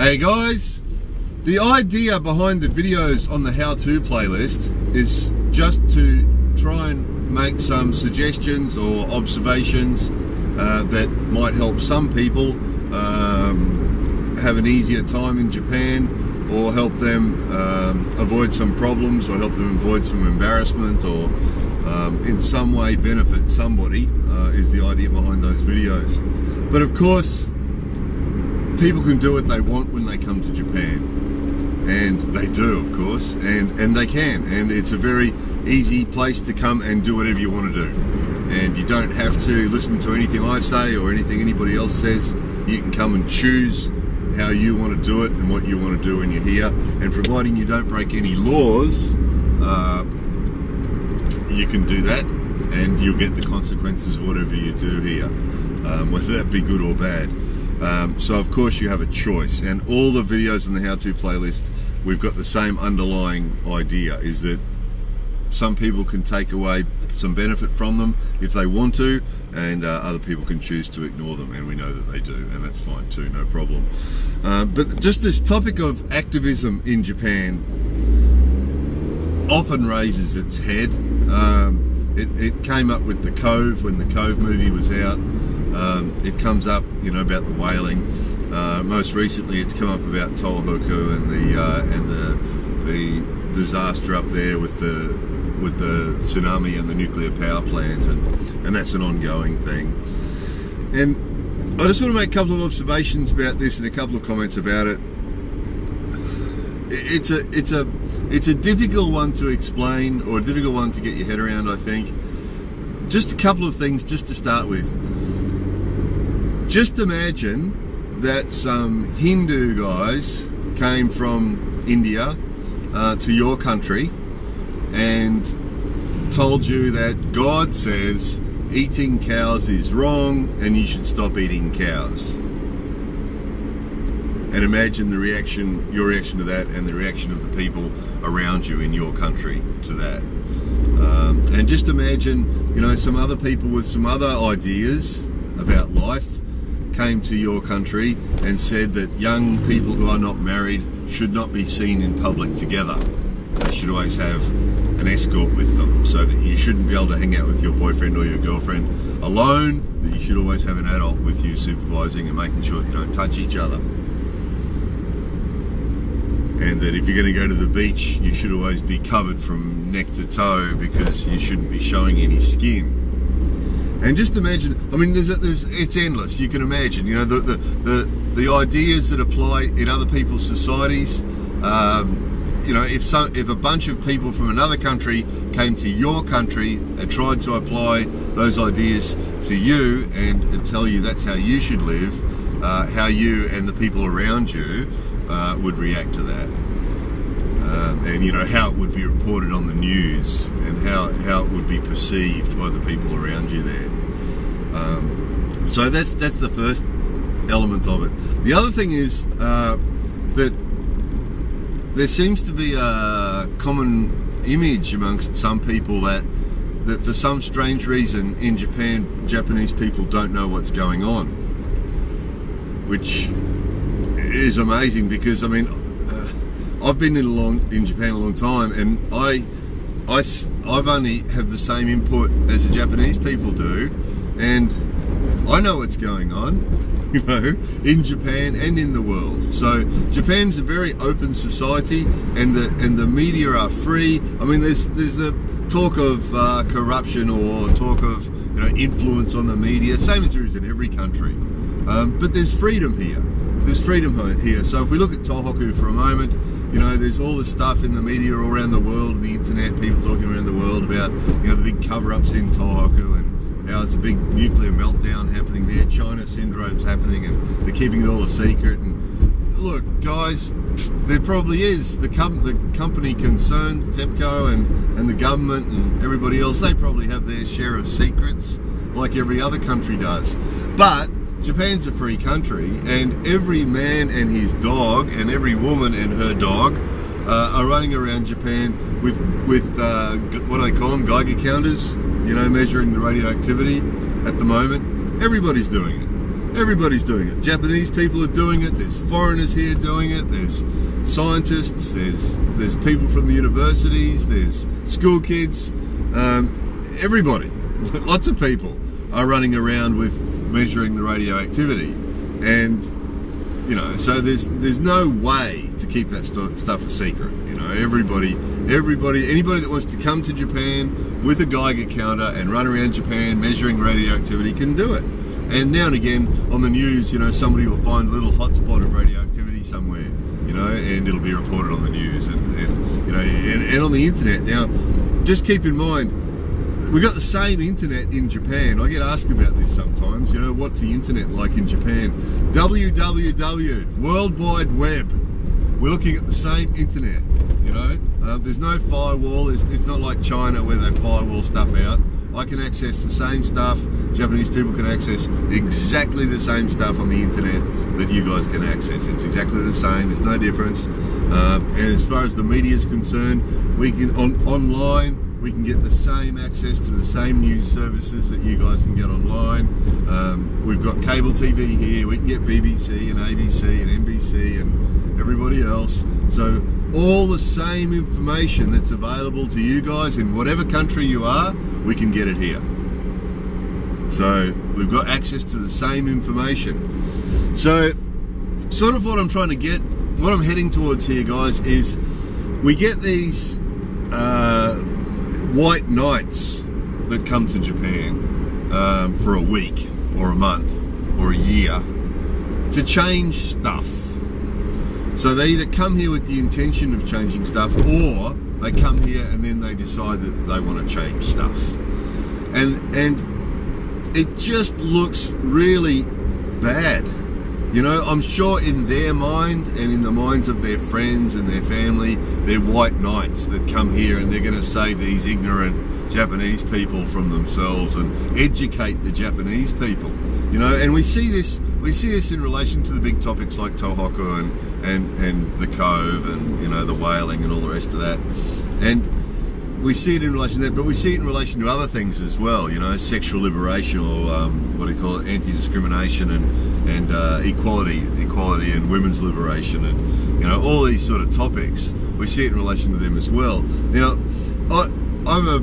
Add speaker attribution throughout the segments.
Speaker 1: Hey guys, the idea behind the videos on the how-to playlist is just to try and make some suggestions or observations that might help some people have an easier time in Japan, or help them avoid some problems, or help them avoid some embarrassment, or in some way benefit somebody, is the idea behind those videos. But of course, people can do what they want when they come to Japan, and they do, of course, and they can, and it's a very easy place to come and do whatever you want to do, and you don't have to listen to anything I say or anything anybody else says. You can come and choose how you want to do it and what you want to do when you're here, and providing you don't break any laws, you can do that, and you'll get the consequences of whatever you do here, whether that be good or bad. So of course you have a choice, and all the videos in the how-to playlist, we've got the same underlying idea, is that some people can take away some benefit from them if they want to, and other people can choose to ignore them, and we know that they do, and that's fine too, no problem. But just this topic of activism in Japan often raises its head. It came up with The Cove when the Cove movie was out. It comes up, you know, about the whaling. Most recently, it's come up about Tohoku and the disaster up there with the tsunami and the nuclear power plant, and that's an ongoing thing. And I just want to make a couple of observations about this and a couple of comments about it. It's a difficult one to explain, or a difficult one to get your head around, I think. Just a couple of things just to start with. Just imagine that some Hindu guys came from India to your country and told you that God says eating cows is wrong and you should stop eating cows. And imagine the reaction, your reaction to that, and the reaction of the people around you in your country to that. And just imagine, you know, some other people with some other ideas about life came to your country and said that young people who are not married should not be seen in public together. They should always have an escort with them, so that you shouldn't be able to hang out with your boyfriend or your girlfriend alone, that you should always have an adult with you supervising and making sure that you don't touch each other. And that if you're going to go to the beach, you should always be covered from neck to toe, because you shouldn't be showing any skin. And just imagine, I mean, it's endless. You can imagine, you know, the ideas that apply in other people's societies. You know, if a bunch of people from another country came to your country and tried to apply those ideas to you and tell you that's how you should live, how you and the people around you would react to that, and you know, how it would be reported on the news, and how it would be perceived by the people around you there. So that's the first element of it. The other thing is that there seems to be a common image amongst some people that for some strange reason in Japan, Japanese people don't know what's going on, which is amazing, because I mean, I've been in Japan a long time, and I've only have the same input as the Japanese people do, and I know what's going on, you know, in Japan and in the world. So Japan's a very open society, and the media are free. I mean, there's a talk of corruption, or talk of, you know, influence on the media, same as there is in every country. But there's freedom here. There's freedom here. So if we look at Tohoku for a moment, you know, there's all this stuff in the media all around the world, the internet, people talking around the world about, you know, the big cover-ups in Tohoku, and how it's a big nuclear meltdown happening there, China syndrome's happening, and they're keeping it all a secret. And look, guys, there probably is. The company concerned, TEPCO, and the government and everybody else, they probably have their share of secrets, like every other country does. But Japan's a free country, and every man and his dog, and every woman and her dog are running around Japan with what do they call them, Geiger counters, you know, measuring the radioactivity at the moment. Everybody's doing it. Everybody's doing it. Japanese people are doing it. There's foreigners here doing it. There's scientists. There's people from the universities. There's school kids. Everybody, lots of people are running around with measuring the radioactivity, and you know, so there's no way to keep that stuff a secret. You know, anybody that wants to come to Japan with a Geiger counter and run around Japan measuring radioactivity can do it. And now and again on the news, you know, somebody will find a little hotspot of radioactivity somewhere, you know, and it'll be reported on the news and you know, and on the internet. Now, just keep in mind, we got the same internet in Japan. I get asked about this sometimes, you know, what's the internet like in Japan? www, World Wide Web. We're looking at the same internet, you know. There's no firewall. It's not like China where they firewall stuff out. I can access the same stuff. Japanese people can access exactly the same stuff on the internet that you guys can access. It's exactly the same. There's no difference. And as far as the media is concerned, we can online we can get the same access to the same news services that you guys can get online. We've got cable TV here. We can get BBC and ABC and NBC and everybody else. So all the same information that's available to you guys in whatever country you are, we can get it here. So we've got access to the same information. So sort of what I'm trying to get, what I'm heading towards here, guys, is we get these white knights that come to Japan for a week or a month or a year to change stuff. So they either come here with the intention of changing stuff, or they come here and then they decide that they want to change stuff. And it just looks really bad. You know, I'm sure in their mind and in the minds of their friends and their family, they're white knights that come here and they're going to save these ignorant Japanese people from themselves and educate the Japanese people. You know, and we see this in relation to the big topics like Tohoku and the Cove and, you know, the whaling and all the rest of that. And we see it in relation to that, but we see it in relation to other things as well, you know, sexual liberation, or what do you call it, anti-discrimination and equality and women's liberation, and, you know, all these sort of topics. We see it in relation to them as well. Now, I'm a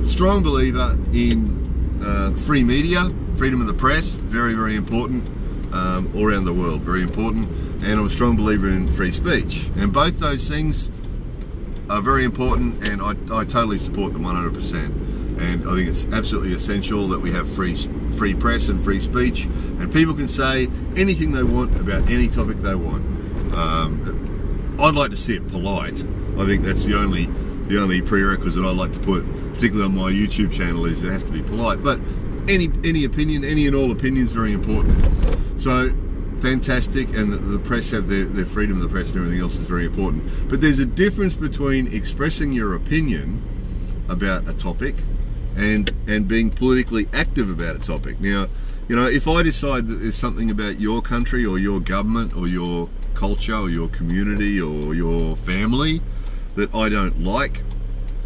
Speaker 1: strong believer in free media, freedom of the press, very, very important, all around the world, very important, and I'm a strong believer in free speech. And both those things are very important, and I totally support them 100%. And I think it's absolutely essential that we have free press and free speech, and people can say anything they want about any topic they want. I'd like to see it polite. I think that's the only prerequisite I like to put, particularly on my YouTube channel, is it has to be polite. But any opinion, any and all opinions, very important. So fantastic, and the press have their freedom of the press and everything else is very important. But there's a difference between expressing your opinion about a topic and being politically active about a topic. Now, you know, if I decide that there's something about your country or your government or your culture or your community or your family that I don't like,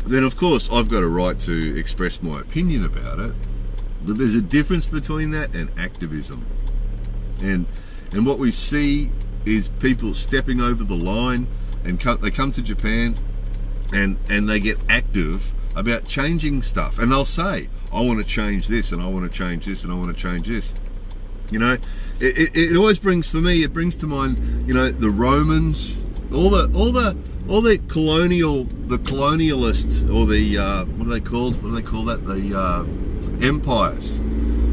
Speaker 1: then of course I've got a right to express my opinion about it. But there's a difference between that and activism. And what we see is people stepping over the line, and they come to Japan and they get active about changing stuff. And they'll say, I want to change this, and I want to change this, and I want to change this. You know, it always brings, for me, it brings to mind, you know, the Romans, all the colonialists, or the, what do they call that? The empires.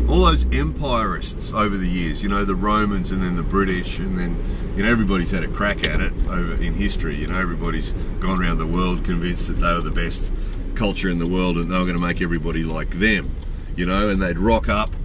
Speaker 1: All those empirists over the years, you know, the Romans and then the British, and then, you know, everybody's had a crack at it over in history. You know, everybody's gone around the world convinced that they were the best culture in the world and they were going to make everybody like them, you know, and they'd rock up.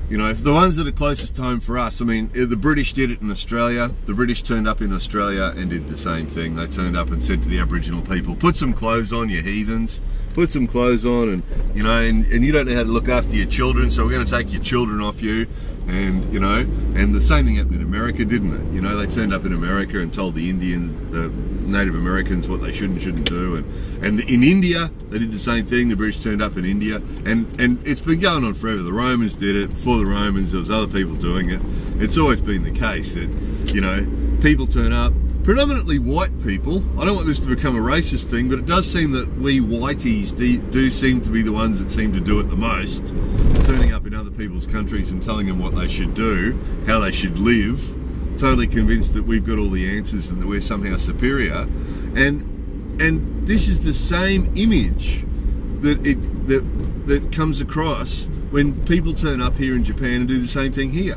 Speaker 1: You know, the ones that are closest to home for us, I mean, the British did it in Australia. The British turned up in Australia and did the same thing. They turned up and said to the Aboriginal people, put some clothes on, you heathens. Put some clothes on, and, you know, and you don't know how to look after your children, so we're going to take your children off you. And, you know, and the same thing happened in America, didn't it? You know, they turned up in America and told the Native Americans what they should and shouldn't do. And in India, they did the same thing. The British turned up in India. And it's been going on forever. The Romans did it. Before the Romans, there was other people doing it. It's always been the case that, you know, people turn up, predominantly white people. I don't want this to become a racist thing, but it does seem that we whiteys do seem to be the ones that seem to do it the most, turning up in other people's countries and telling them what they should do, how they should live, totally convinced that we've got all the answers and that we're somehow superior. And this is the same image that comes across when people turn up here in Japan and do the same thing here.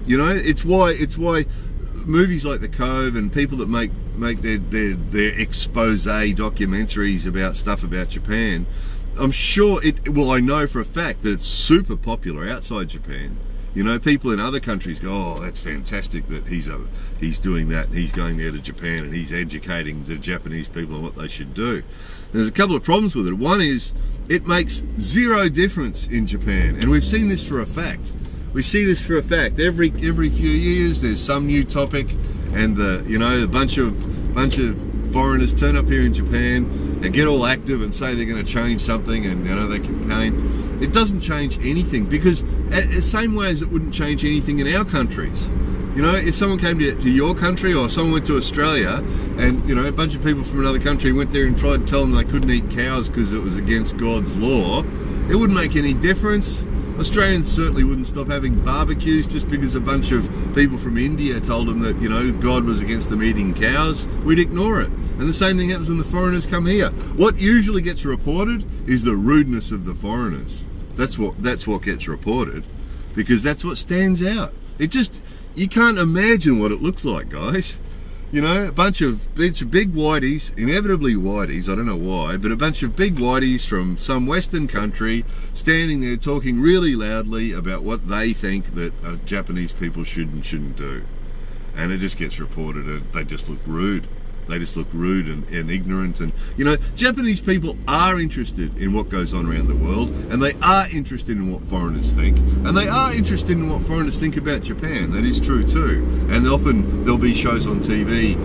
Speaker 1: You know, it's why movies like The Cove and people that make their expose documentaries about stuff about Japan, I'm sure I know for a fact that it's super popular outside Japan. You know, people in other countries go, oh, that's fantastic that he's doing that, and he's going there to Japan and he's educating the Japanese people on what they should do. And there's a couple of problems with it. One is it makes zero difference in Japan, and we've seen this for a fact. We see this for a fact. Every few years, there's some new topic, and you know, a bunch of foreigners turn up here in Japan and get all active and say they're going to change something, and you know, they campaign. It doesn't change anything, because the same way as it wouldn't change anything in our countries. You know, if someone came to your country, or someone went to Australia, and you know, a bunch of people from another country went there and tried to tell them they couldn't eat cows because it was against God's law, it wouldn't make any difference. Australians certainly wouldn't stop having barbecues just because a bunch of people from India told them that, you know, God was against them eating cows. We'd ignore it. And the same thing happens when the foreigners come here. What usually gets reported is the rudeness of the foreigners. That's what gets reported, because that's what stands out. You can't imagine what it looks like, guys. You know, a bunch of big whiteys, inevitably whiteys, I don't know why, but a bunch of big whiteys from some Western country standing there talking really loudly about what they think that Japanese people should and shouldn't do. And it just gets reported, and they just look rude. They just look rude and ignorant. And, you know, Japanese people are interested in what goes on around the world, and they are interested in what foreigners think, and they are interested in what foreigners think about Japan. That is true too. And often there'll be shows on TV,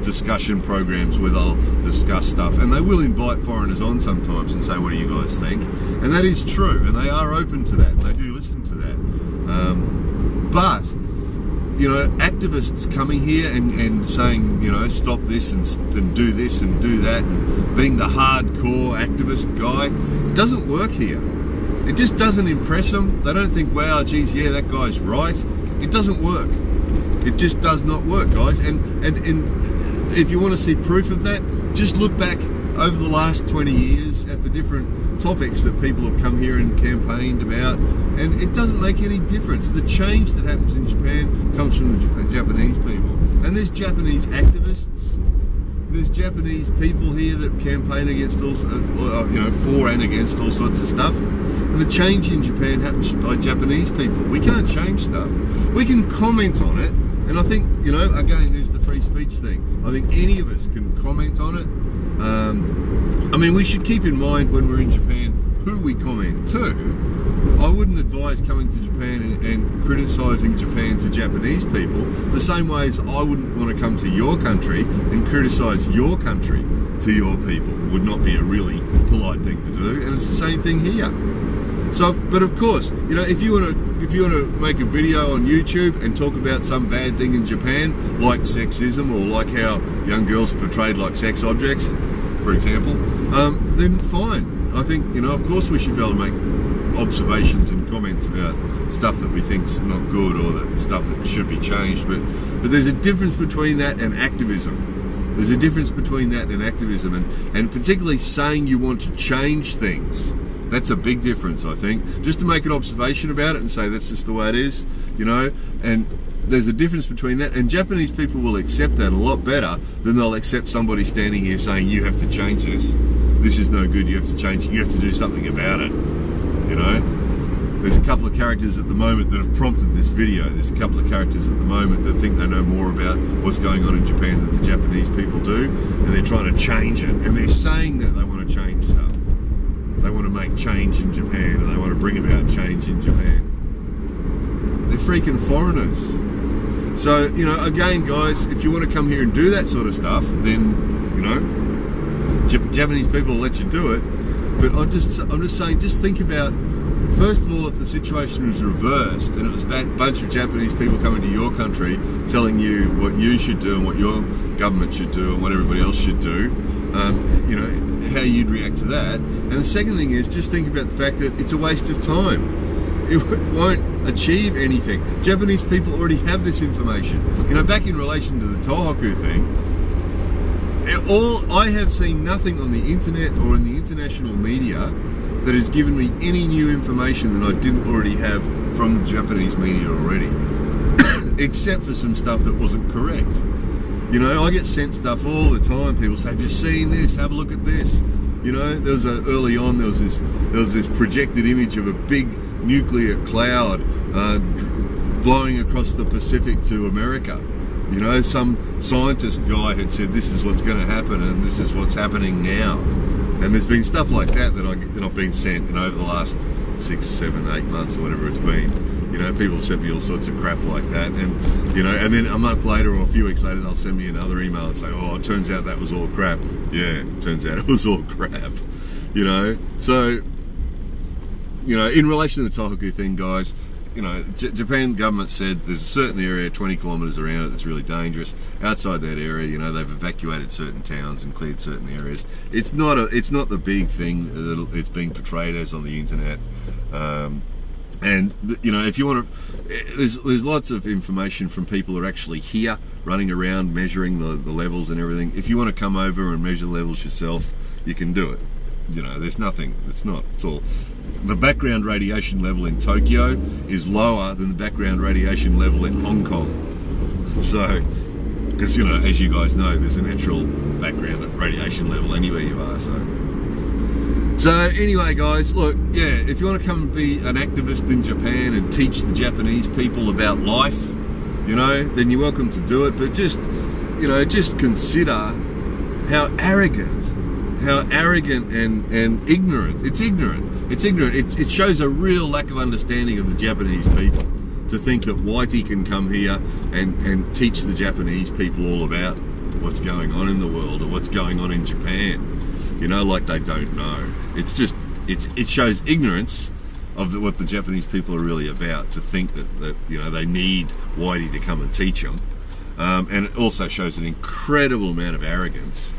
Speaker 1: discussion programs where they'll discuss stuff, and they will invite foreigners on sometimes and say, what do you guys think? And that is true, and they are open to that, and they do listen to that. But you know, activists coming here and saying, you know, stop this and do this and do that, and being the hardcore activist guy, doesn't work here. It just doesn't impress them. They don't think, wow, geez, yeah, that guy's right. It doesn't work. It just does not work, guys. And if you want to see proof of that, just look back over the last 20 years at the different topics that people have come here and campaigned about, and it doesn't make any difference. The change that happens in Japan comes from the Japanese people, and there's Japanese activists, there's Japanese people here that campaign against all, you know, for and against all sorts of stuff, and the change in Japan happens by Japanese people. We can't change stuff. We can comment on it, and I think, you know, again, there's the free speech thing. I think any of us can comment on it. I mean, we should keep in mind when we're in Japan who we comment to. I wouldn't advise coming to Japan and criticising Japan to Japanese people the same way as I wouldn't want to come to your country and criticise your country to your people. Would not be a really polite thing to do, and it's the same thing here. So, but of course, you know, if you want to make a video on YouTube and talk about some bad thing in Japan, like sexism, or like how young girls are portrayed like sex objects, for example, then fine. I think, you know, of course we should be able to make observations and comments about stuff that we think's not good, or that stuff that should be changed. But there's a difference between that and activism. There's a difference between that and activism, and particularly saying you want to change things. That's a big difference, I think. Just to make an observation about it and say that's just the way it is, you know, and there's a difference between that, and Japanese people will accept that a lot better than they'll accept somebody standing here saying you have to change this is no good, you have to change it, you have to do something about it, you know. There's a couple of characters at the moment that have prompted this video. There's a couple of characters at the moment that think they know more about what's going on in Japan than the Japanese people do, and they're trying to change it, and they're saying that they want to change stuff. They want to make change in Japan, and they want to bring about change in Japan. They're freaking foreigners. So, you know, again, guys, if you want to come here and do that sort of stuff, then, you know, Japanese people will let you do it. But I'm just saying, just think about, first of all, if the situation was reversed and it was a bunch of Japanese people coming to your country telling you what you should do and what your government should do and what everybody else should do, you know, how you'd react to that. And the second thing is, just think about the fact that it's a waste of time. It won't achieve anything. Japanese people already have this information. You know, back in relation to the Tohoku thing, I have seen nothing on the internet or in the international media that has given me any new information that I didn't already have from the Japanese media already, except for some stuff that wasn't correct. You know, I get sent stuff all the time. People say, "Have you seen this? Have a look at this." You know, early on there was this projected image of a big nuclear cloud blowing across the Pacific to America. You know, some scientist guy had said this is what's going to happen and this is what's happening now. And there's been stuff like that that I've been sent, you know, over the last 6, 7, 8 months or whatever it's been. You know, people have sent me all sorts of crap like that, and you know, and then a month later or a few weeks later they'll send me another email and say, "Oh, it turns out that was all crap." Yeah, it turns out it was all crap. You know, so, you know, in relation to the Tohoku thing, guys, you know, Japan government said there's a certain area 20 kilometres around it that's really dangerous. Outside that area, you know, they've evacuated certain towns and cleared certain areas. It's not the big thing that it's being portrayed as on the internet. And you know, if you want to, there's lots of information from people who are actually here, running around, measuring the levels and everything. If you want to come over and measure the levels yourself, you can do it. You know, there's nothing. It's all. The background radiation level in Tokyo is lower than the background radiation level in Hong Kong. So, because, you know, as you guys know, there's a natural background radiation level anywhere you are. So anyway, guys, look, yeah, if you want to come and be an activist in Japan and teach the Japanese people about life, you know, then you're welcome to do it. But just, you know, just consider how arrogant and ignorant. It's ignorant. It's ignorant. It shows a real lack of understanding of the Japanese people to think that Whitey can come here and teach the Japanese people all about what's going on in the world or what's going on in Japan. You know, like they don't know. It's just, it shows ignorance of what the Japanese people are really about, to think that you know, they need Whitey to come and teach them. And it also shows an incredible amount of arrogance,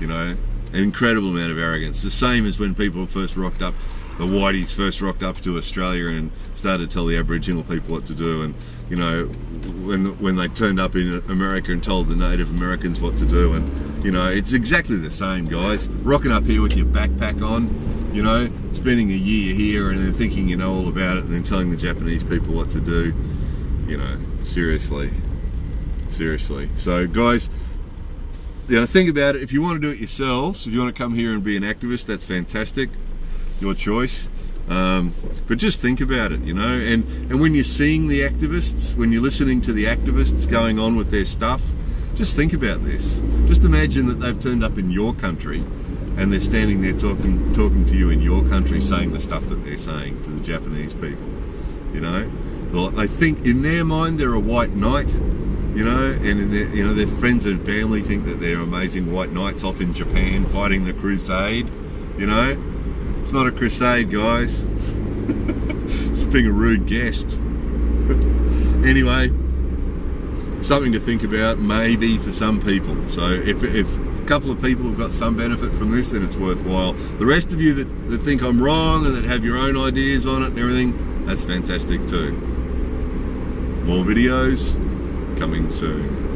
Speaker 1: you know, an incredible amount of arrogance. The same as when people first rocked up, the Whiteys first rocked up to Australia and started to tell the Aboriginal people what to do, and you know, when they turned up in America and told the Native Americans what to do, and you know, it's exactly the same, guys. Rocking up here with your backpack on, you know, spending a year here and then thinking you know all about it, and then telling the Japanese people what to do. You know, seriously. So, guys, you know, think about it. If you want to do it yourselves, if you want to come here and be an activist, that's fantastic. Your choice. But just think about it, you know, and when you're seeing the activists, when you're listening to the activists going on with their stuff, just think about this. Just imagine that they've turned up in your country and they're standing there talking to you in your country, saying the stuff that they're saying to the Japanese people. You know, they think in their mind they're a white knight, you know, and in their, you know, their friends and family think that they're amazing white knights off in Japan fighting the crusade. You know, it's not a crusade, guys. Just being a rude guest. Anyway, something to think about, maybe for some people. So if a couple of people have got some benefit from this, then it's worthwhile. The rest of you that think I'm wrong and that have your own ideas on it and everything, that's fantastic too. More videos coming soon.